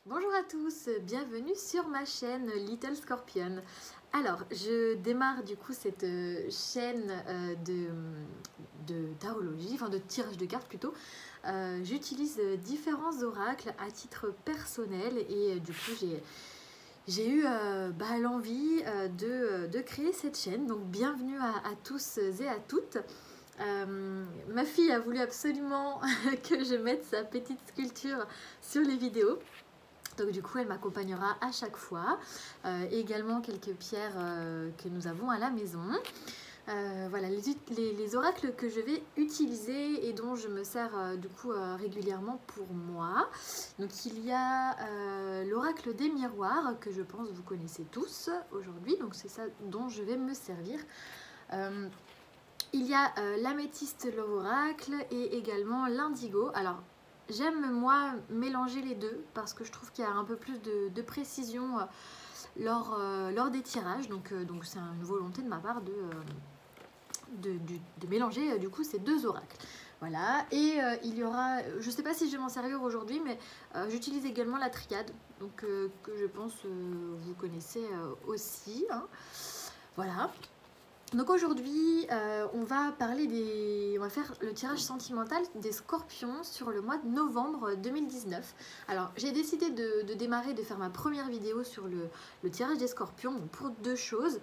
Bonjour à tous, bienvenue sur ma chaîne Little Scorpion. Alors, je démarre du coup cette chaîne de tarologie, enfin de tirage de cartes plutôt. J'utilise différents oracles à titre personnel et du coup j'ai eu l'envie de créer cette chaîne. Donc bienvenue à tous et à toutes. Ma fille a voulu absolument que je mette sa petite sculpture sur les vidéos. Donc du coup elle m'accompagnera à chaque fois, également quelques pierres que nous avons à la maison. Voilà les oracles que je vais utiliser et dont je me sers régulièrement pour moi. Donc il y a l'oracle des miroirs que je pense vous connaissez tous aujourd'hui, donc c'est ça dont je vais me servir. Il y a l'améthyste l'oracle et également l'indigo. Alors j'aime moi mélanger les deux parce que je trouve qu'il y a un peu plus de précision lors des tirages. Donc c'est une volonté de ma part de mélanger du coup ces deux oracles. Voilà, et il y aura, je ne sais pas si je vais m'en servir aujourd'hui, mais j'utilise également la triade, donc que je pense vous connaissez aussi. Hein. Voilà. Donc aujourd'hui, on va faire le tirage sentimental des scorpions sur le mois de novembre 2019. Alors j'ai décidé de démarrer, de faire ma première vidéo sur le tirage des scorpions pour deux choses.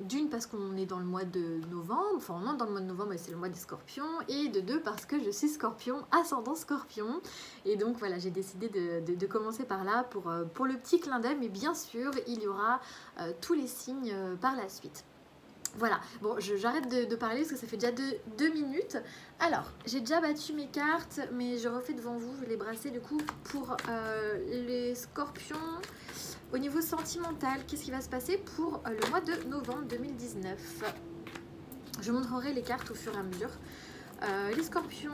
D'une parce qu'on est dans le mois de novembre, enfin on est dans le mois de novembre et c'est le mois des scorpions. Et de deux parce que je suis scorpion, ascendant scorpion. Et donc voilà, j'ai décidé de commencer par là pour le petit clin d'œil. Mais bien sûr, il y aura tous les signes par la suite. Voilà, bon, j'arrête de parler parce que ça fait déjà deux minutes. Alors, j'ai déjà battu mes cartes, mais je refais devant vous, je vais les brasser du coup pour les scorpions. Au niveau sentimental, qu'est-ce qui va se passer pour le mois de novembre 2019? Je montrerai les cartes au fur et à mesure. Les scorpions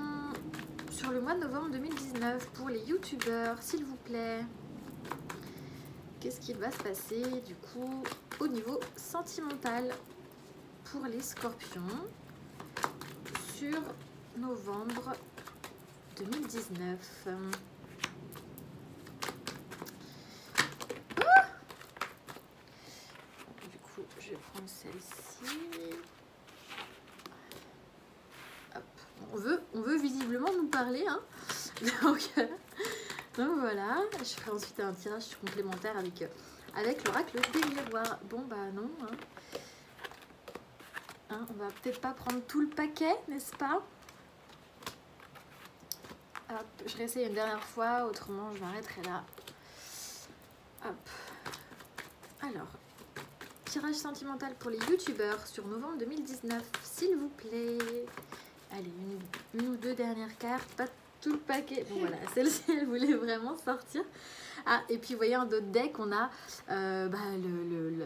sur le mois de novembre 2019 pour les youtubeurs, s'il vous plaît. Qu'est-ce qui va se passer du coup au niveau sentimental pour les scorpions sur novembre 2019. Du coup, je vais prendre celle-ci. On veut visiblement nous parler. Hein. Donc voilà, je ferai ensuite un tirage complémentaire avec l'oracle des miroirs. Bon bah non. Hein. Hein, on va peut-être pas prendre tout le paquet, n'est-ce pas? Hop, je réessaye une dernière fois, autrement je m'arrêterai là. Hop. Alors, tirage sentimental pour les youtubeurs sur novembre 2019, s'il vous plaît. Allez, une ou deux dernières cartes, pas tout le paquet. Bon voilà, celle-ci elle voulait vraiment sortir. Ah, et puis vous voyez, en d'autres deck, on a la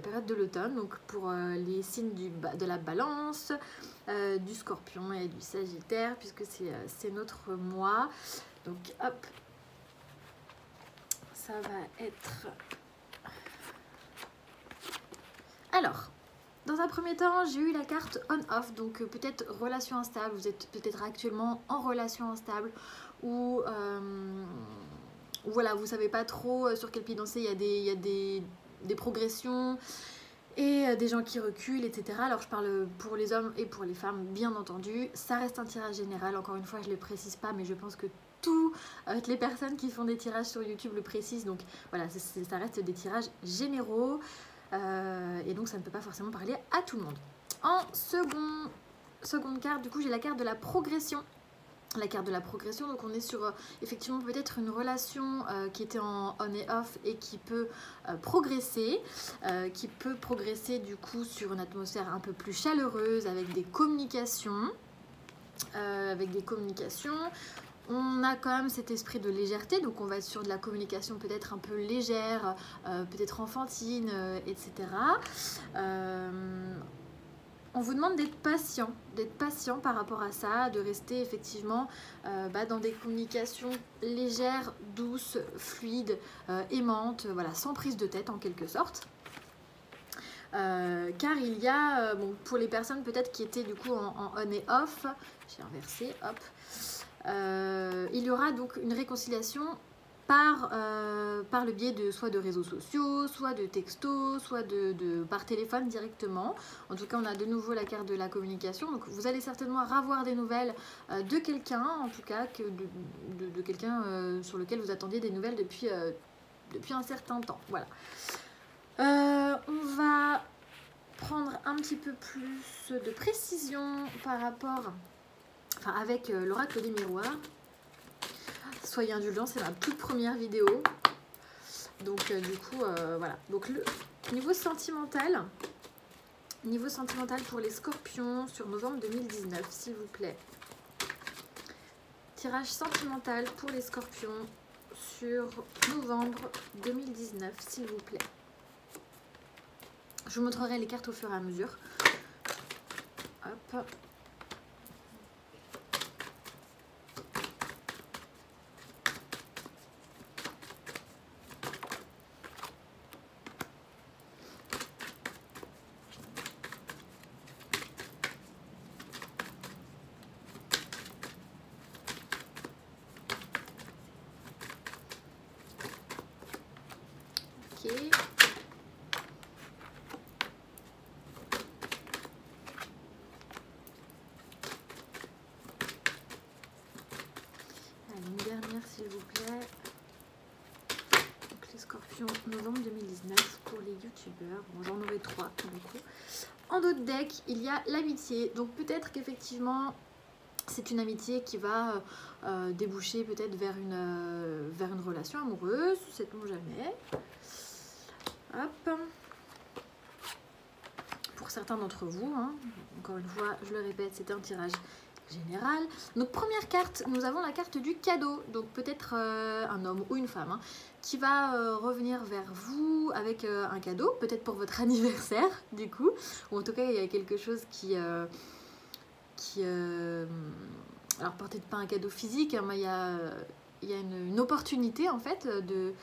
période de l'automne, donc pour les signes de la balance, du scorpion et du sagittaire, puisque c'est notre mois. Donc hop, ça va être... Alors, dans un premier temps, j'ai eu la carte on-off, donc peut-être relation instable, vous êtes peut-être actuellement en relation instable, ou... voilà, vous savez pas trop sur quel pied danser, il y a des progressions et des gens qui reculent, etc. Alors je parle pour les hommes et pour les femmes, bien entendu. Ça reste un tirage général, encore une fois, je ne le précise pas, mais je pense que toutes les personnes qui font des tirages sur YouTube le précisent. Donc voilà, ça reste des tirages généraux et donc ça ne peut pas forcément parler à tout le monde. En seconde carte, du coup, j'ai la carte de la progression. La carte de la progression, donc on est sur effectivement peut-être une relation qui était en on et off et qui peut progresser du coup sur une atmosphère un peu plus chaleureuse avec des communications. On a quand même cet esprit de légèreté, donc on va être sur de la communication peut-être un peu légère, peut-être enfantine, etc. On vous demande d'être patient par rapport à ça, de rester effectivement dans des communications légères, douces, fluides, aimantes, voilà, sans prise de tête en quelque sorte. Car il y a, pour les personnes peut-être qui étaient du coup en on et off, j'ai inversé, hop, il y aura donc une réconciliation par le biais de soit de réseaux sociaux, soit de textos, soit par téléphone directement. En tout cas, on a de nouveau la carte de la communication. Donc, vous allez certainement avoir des nouvelles de quelqu'un, en tout cas, de quelqu'un sur lequel vous attendiez des nouvelles depuis un certain temps. Voilà. On va prendre un petit peu plus de précision par rapport, avec l'oracle des miroirs. Soyez indulgents, c'est ma toute première vidéo. Donc du coup, voilà. Donc le niveau sentimental pour les scorpions sur novembre 2019, s'il vous plaît. Tirage sentimental pour les scorpions sur novembre 2019, s'il vous plaît. Je vous montrerai les cartes au fur et à mesure. Hop. Ok. Une dernière s'il vous plaît. Donc les scorpions, novembre 2019 pour les youtubeurs. Bon, j'en aurai 3 du coup. En d'autres decks, il y a l'amitié. Donc peut-être qu'effectivement, c'est une amitié qui va déboucher peut-être vers une relation amoureuse. Sait-on jamais. Hop. Pour certains d'entre vous, hein. Encore une fois, je le répète, c'est un tirage général. Donc première carte, nous avons la carte du cadeau. Donc peut-être un homme ou une femme hein, qui va revenir vers vous avec un cadeau, peut-être pour votre anniversaire du coup. Ou en tout cas, il y a quelque chose qui alors peut-être pas un cadeau physique, hein, mais il y a une opportunité en fait de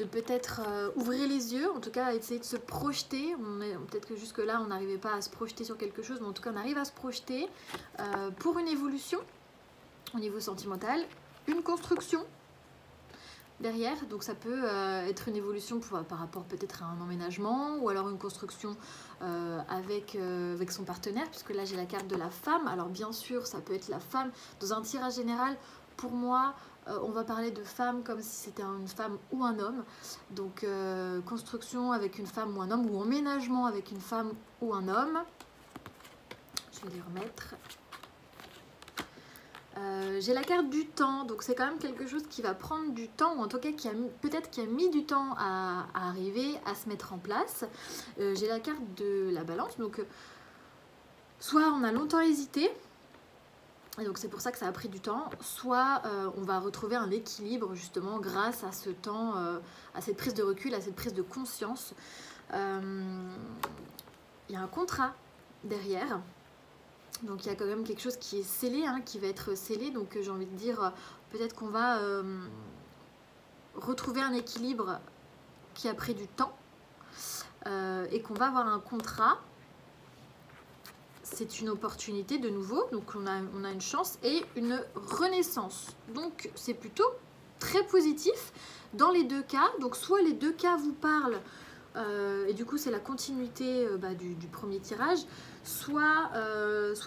peut-être ouvrir les yeux, en tout cas essayer de se projeter. Peut-être que jusque là on n'arrivait pas à se projeter sur quelque chose, mais en tout cas on arrive à se projeter pour une évolution au niveau sentimental, une construction derrière. Donc ça peut être une évolution par rapport peut-être à un emménagement, ou alors une construction avec son partenaire, puisque là j'ai la carte de la femme. Alors bien sûr ça peut être la femme dans un tirage général. Pour moi, on va parler de femme comme si c'était une femme ou un homme. Donc construction avec une femme ou un homme, ou emménagement avec une femme ou un homme. Je vais les remettre. J'ai la carte du temps, donc c'est quand même quelque chose qui va prendre du temps, ou en tout cas qui a mis du temps à arriver, à se mettre en place. J'ai la carte de la balance, donc soit on a longtemps hésité, et donc c'est pour ça que ça a pris du temps, soit on va retrouver un équilibre justement grâce à ce temps, à cette prise de recul, à cette prise de conscience. Il y a un contrat derrière. Donc il y a quand même quelque chose qui est scellé, hein, qui va être scellé. Donc j'ai envie de dire, peut-être qu'on va retrouver un équilibre qui a pris du temps et qu'on va avoir un contrat. C'est une opportunité de nouveau, donc on a une chance et une renaissance. Donc c'est plutôt très positif dans les deux cas. Donc soit les deux cas vous parlent, et du coup c'est la continuité du premier tirage, soit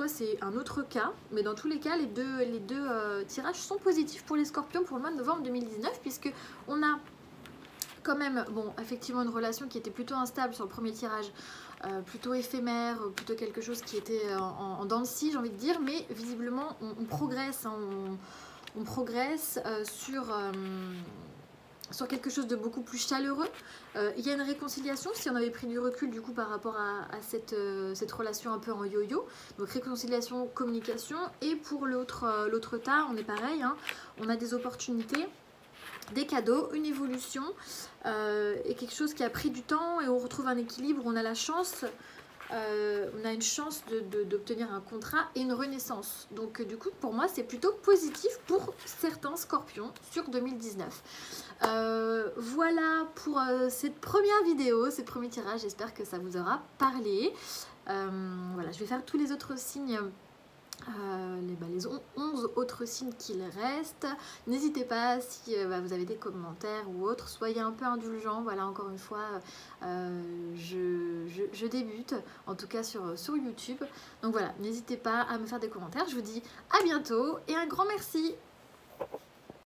c'est un autre cas, mais dans tous les cas les deux tirages sont positifs pour les scorpions pour le mois de novembre 2019, puisque on a quand même, bon, effectivement une relation qui était plutôt instable sur le premier tirage, plutôt éphémère, plutôt quelque chose qui était en dents de scie, j'ai envie de dire, mais visiblement on progresse, hein, on progresse sur quelque chose de beaucoup plus chaleureux. Il y a une réconciliation, si on avait pris du recul du coup par rapport à cette relation un peu en yo-yo. Donc réconciliation, communication, et pour l'autre tas, on est pareil, hein, on a des opportunités, des cadeaux, une évolution et quelque chose qui a pris du temps, et on retrouve un équilibre, on a la chance, on a une chance d'obtenir un contrat et une renaissance. Donc du coup pour moi c'est plutôt positif pour certains scorpions sur 2019. Voilà pour cette première vidéo, ce premier tirage, j'espère que ça vous aura parlé. Voilà, je vais faire tous les autres signes les 11 autres signes qu'il reste. N'hésitez pas si vous avez des commentaires ou autres, soyez un peu indulgents. Voilà, encore une fois, je débute, en tout cas sur YouTube. Donc voilà, n'hésitez pas à me faire des commentaires. Je vous dis à bientôt et un grand merci.